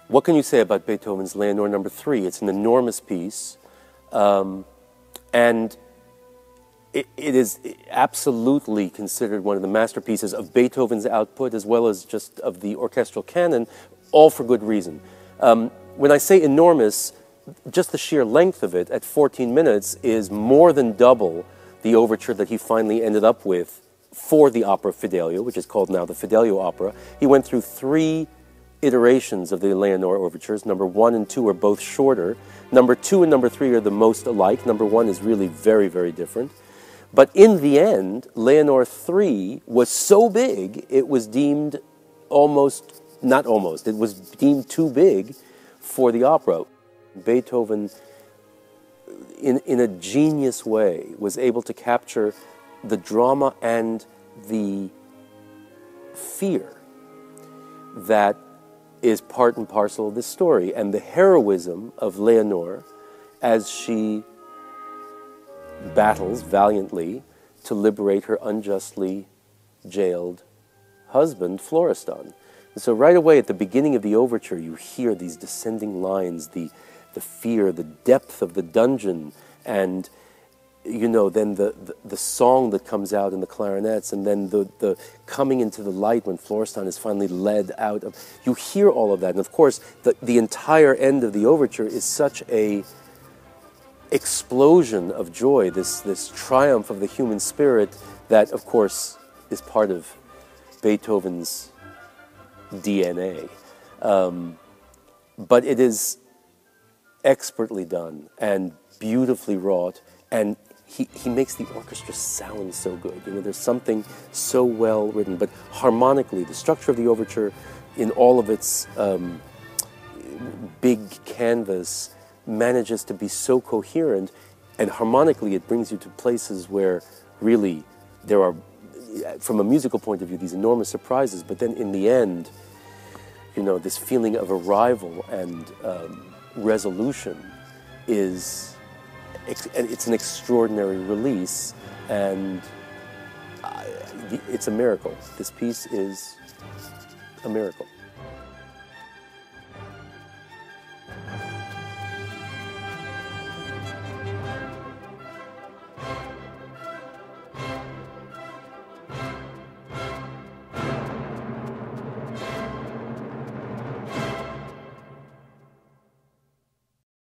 What can you say about Beethoven's Leonore Number 3? It's an enormous piece, and it is absolutely considered one of the masterpieces of Beethoven's output, as well as just of the orchestral canon, all for good reason. When I say enormous, just the sheer length of it at 14 minutes is more than double the overture that he finally ended up with for the opera Fidelio, which is called now the Fidelio opera. He went through 3 iterations of the Leonore overtures. Number 1 and 2 are both shorter. Number 2 and number 3 are the most alike. Number 1 is really very, very different. But in the end, Leonore 3 was so big, it was deemed almost, not almost, it was deemed too big for the opera. Beethoven, in a genius way, was able to capture the drama and the fear that is part and parcel of this story, and the heroism of Leonore as she battles valiantly to liberate her unjustly jailed husband, Florestan. And so right away at the beginning of the overture, you hear these descending lines, the fear, the depth of the dungeon, and you know, then the song that comes out in the clarinets, and then the coming into the light when Florestan is finally led out of. You hear all of that, and of course, the entire end of the overture is such a explosion of joy, this triumph of the human spirit that, of course, is part of Beethoven's DNA. But it is expertly done and beautifully wrought, and he makes the orchestra sound so good. You know, there's something so well written, but harmonically, the structure of the overture in all of its big canvas manages to be so coherent, and harmonically it brings you to places where really there are, from a musical point of view, these enormous surprises, but then in the end, you know, this feeling of arrival and resolution is, it's an extraordinary release, and it's a miracle. This piece is a miracle.